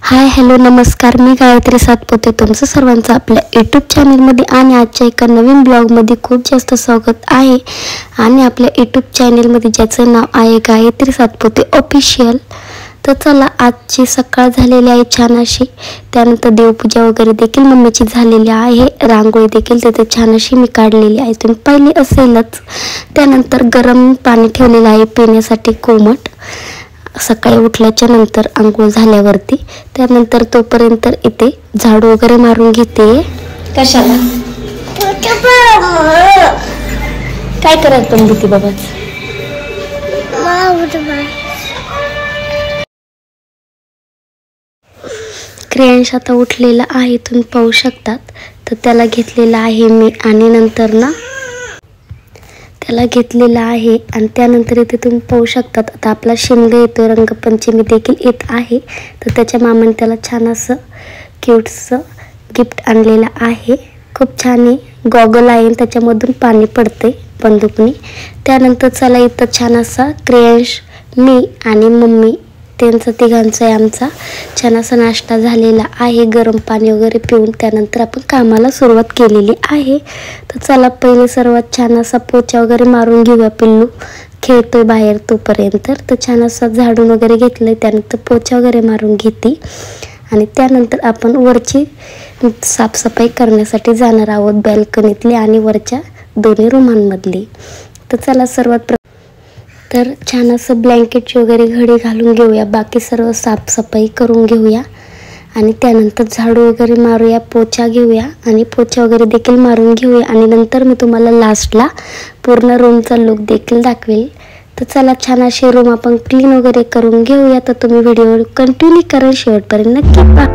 Hi hello नमस्कार, मी गायत्री सातपुते तुमचं सर्वांचं आपल्या यूट्यूब चॅनलमध्ये आणि आजच्या एका नवीन ब्लॉगमध्ये खूप जास्त स्वागत आहे. आणि आपल्या यूट्यूब चॅनलमध्ये ज्याचं नाव आहे गायत्री सातपुते ऑफिशियल. तर चला, आजची सकाळ झालेली आहे छान अशी. त्यानंतर देवपूजा वगैरे देखील मम्मीची झालेली आहे. रांगोळी देखील तिथे छान अशी मी काढलेली आहे, तुम्ही पाहिली असेलच. त्यानंतर गरम पाणी ठेवलेलं आहे पिण्यासाठी कोमट, सकाळी उठल्याच्या नंतर आंघोळ झाल्यावरती. त्यानंतर तोपर्यंत इथे झाडू वगैरे मारून घेते. कशाला काय करायला पण भीती बाबाच. क्रियांश आता उठलेला आहे, तुम्ही पाहू शकतात. तर त्याला घेतलेला आहे मी आणि नंतर ना त्याला घेतलेला आहे. आणि त्यानंतर इथे तुम्ही पाहू शकतात आता आपला शिमगा येतोय, रंगपंचमी देखील येत आहे. तर त्याच्या मामाने त्याला छान असं क्यूटचं गिफ्ट आणलेलं आहे. खूप छान आहे, गॉगल आहे, त्याच्यामधून पाणी पडते बंदुकनी. त्यानंतर चला, इथं छान असा क्रियांश, मी आणि मम्मी त्यांचा तिघांचा आहे आमचा छान असा नाश्ता झालेला आहे, गरम पाणी वगैरे पिऊन. त्यानंतर आपण कामाला सुरुवात केलेली आहे. तर चला, पहिले सर्वात छान असा पोचा वगैरे मारून घेऊया. पिल्लू खेळतोय बाहेर तोपर्यंत. तर छान असा झाडून वगैरे घेतलंय, त्यानंतर पोचा वगैरे मारून घेते. आणि त्यानंतर आपण वरची साफसफाई करण्यासाठी जाणार आहोत, बॅल्कनीतली आणि वरच्या दोन्ही रूमांमधली. तर चला, तर छान असं ब्लँकेटची वगैरे घडी घालून घेऊया, बाकी सर्व साफसफाई करून घेऊया. आणि त्यानंतर झाडू वगैरे मारूया, पोछा घेऊया आणि पोछा वगैरे देखील मारून घेऊया. आणि नंतर मी तुम्हाला लास्टला पूर्ण रूमचा लुक देखील दाखवेल. तर चला, छान अशी रूम आपण क्लीन वगैरे करून घेऊया. तर तुम्ही व्हिडिओ कंटिन्यू करा, शेवटपर्यंत नक्की पहा.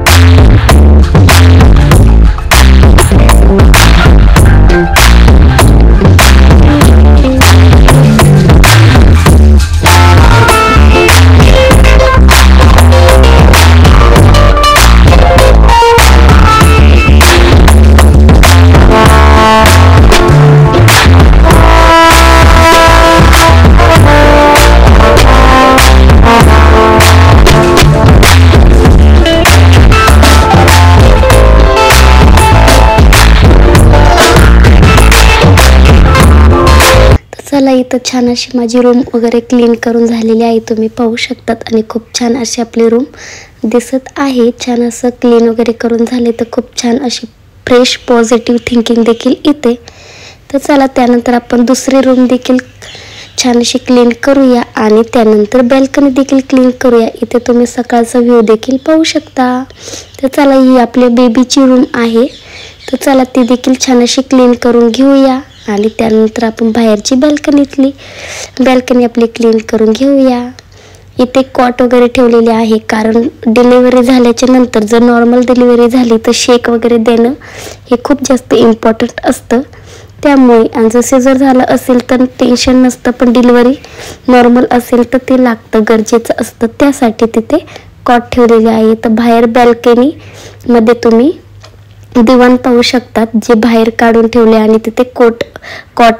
चला, इथं छान अशी माझी रूम वगैरे क्लीन करून झालेली आहे, तुम्ही पाहू शकतात. आणि खूप छान अशी आपली रूम दिसत आहे. छान असं क्लीन वगैरे करून झाले तर खूप छान अशी फ्रेश पॉझिटिव्ह थिंकिंग देखील येते. तर चला, त्यानंतर आपण दुसरी रूम देखील छान अशी क्लीन करूया आणि त्यानंतर बॅल्कनी देखील क्लीन करूया. इथे तुम्ही सकाळचा व्ह्यू देखील पाहू शकता. तर चला, ही आपल्या बेबीची रूम आहे. तर चला, ती देखील छान अशी क्लीन करून घेऊया. आणि त्यानंतर आपण बाहेरची बॅल्कनी आपली क्लीन करून घेऊया. इथे कॉट वगैरे ठेवलेले आहे, कारण डिलिव्हरी झाल्याच्या नंतर जर नॉर्मल डिलिव्हरी झाली तर शेक वगैरे देणं हे खूप जास्त इम्पॉर्टंट असतं. त्यामुळे आणि जर सिझर झालं असेल तर टेन्शन नसतं, पण डिलिव्हरी नॉर्मल असेल तर ते लागतं, गरजेचं असतं. त्यासाठी तिथे कॉट ठेवलेले आहे. तर बाहेर बॅल्कनीमध्ये तुम्ही दिवाण पाहू शकतात, जे बाहेर काढून ठेवले आणि तिथे कॉट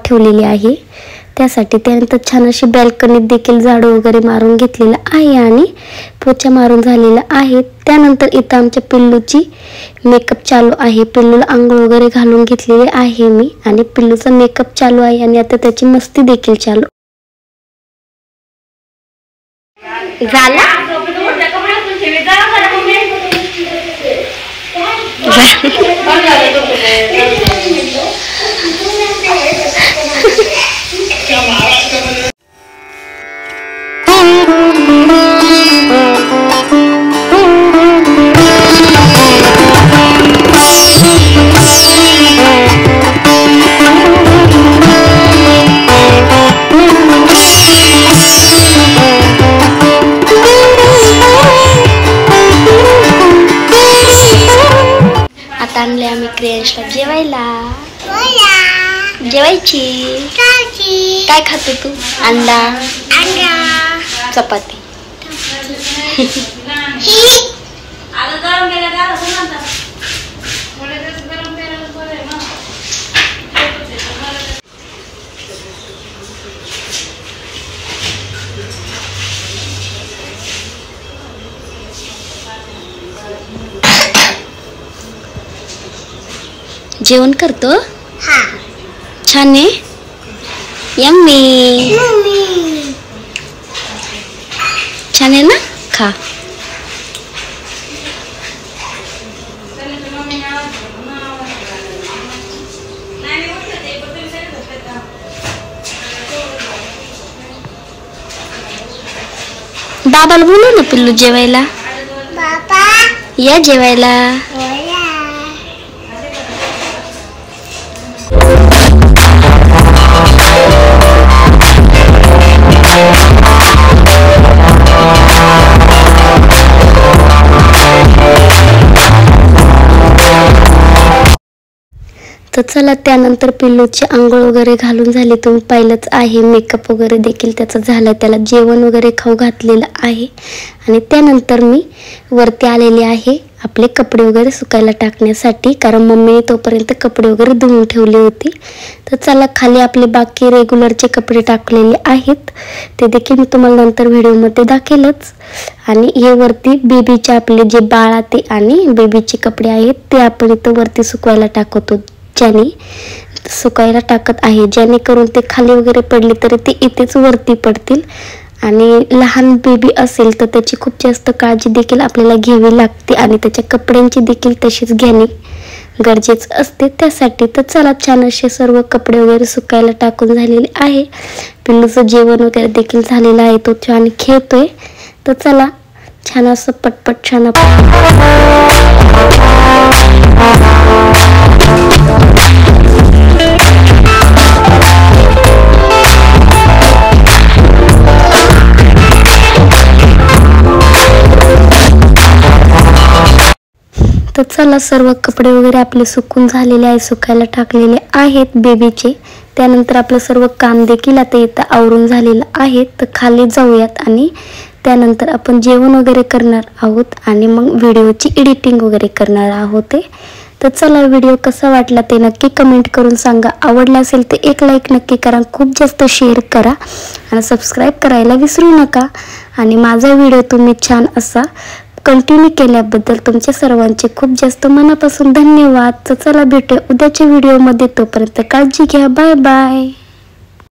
ठेवलेली आहे त्यासाठी. त्यानंतर छान अशी बॅल्कनीत देखील झाडू वगैरे मारून घेतलेलं आहे आणि पोछा मारून झालेला आहे. त्यानंतर इथं आमच्या पिल्लूची मेकअप चालू आहे. पिल्लूला आंघोळ वगैरे घालून घेतलेली आहे मी आणि पिल्लूचा मेकअप चालू आहे. आणि आता त्याची मस्ती देखील चालू झाला. प्रियांशला जेवायला जेवायची. काय खातो तू? अंडा चपाती. जेवण करतो. छान आहे. यम्मी. छान आहे ना? खा. बाबाला बोलू ना पिल्लू जेवायला. या जेवायला. तर चला, त्यानंतर पिल्लूची आंघोळ वगैरे घालून झाली. तुम्ही पाहिलंच आहे, मेकअप वगैरे देखील त्याचं झालं. त्याला जेवण वगैरे खाऊ घातलेलं आहे. आणि त्यानंतर मी वरती आलेली आहे आपले कपडे वगैरे सुकायला टाकण्यासाठी, कारण मम्मीने तोपर्यंत कपडे वगैरे धुवून ठेवली होती. तर चला, खाली आपले बाकी रेग्युलरचे कपडे टाकलेले आहेत, ते देखील मी तुम्हाला नंतर व्हिडिओमध्ये दाखवेलच. आणि हे वरती बेबीचे आपले जे बाळाते आणि बेबीचे कपडे आहेत ते आपण इथं वरती सुकवायला टाकतो, ज्याने सुकायला टाकत आहे, जेणेकरून ते खाली वगैरे पडले तरी ते इथेच वरती पडतील. आणि लहान बेबी असेल तर त्याची खूप जास्त काळजी देखील आपल्याला घ्यावी लागते आणि त्याच्या कपड्यांची देखील तशीच घेणे गरजेचं असते त्यासाठी. तर चला, छान असे सर्व कपडे वगैरे सुकायला टाकून झालेले आहे. पिल्लूचं जेवण वगैरे देखील झालेलं आहे, तो छान खेळतोय. तर चला, छान असं पटपट छान तर चला, सर्व कपडे वगैरे आपले सुकून झालेले आहे, सुकायला टाकलेले आहेत बेबीचे. त्यानंतर आपलं सर्व काम देखील आता इथं आवरून झालेलं आहे. तर खाली जाऊयात आणि त्यानंतर आपण जेवण वगैरे करणार आहोत आणि मग व्हिडिओची एडिटिंग वगैरे करणार आहोत. तर चला, व्हिडिओ कसा वाटला ते नक्की कमेंट करून सांगा. आवडला असेल तर एक लाईक नक्की करा, खूप जास्त शेअर करा आणि सबस्क्राईब करायला विसरू नका. आणि माझा व्हिडिओ तुम्ही छान असा कंटिन्यू केल्याबद्दल तुमच्या सर्वांचे खूप जास्त मनापासून धन्यवाद. तर चला, भेटूया उद्याच्या व्हिडिओमध्ये. तोपर्यंत काळजी घ्या. Bye bye.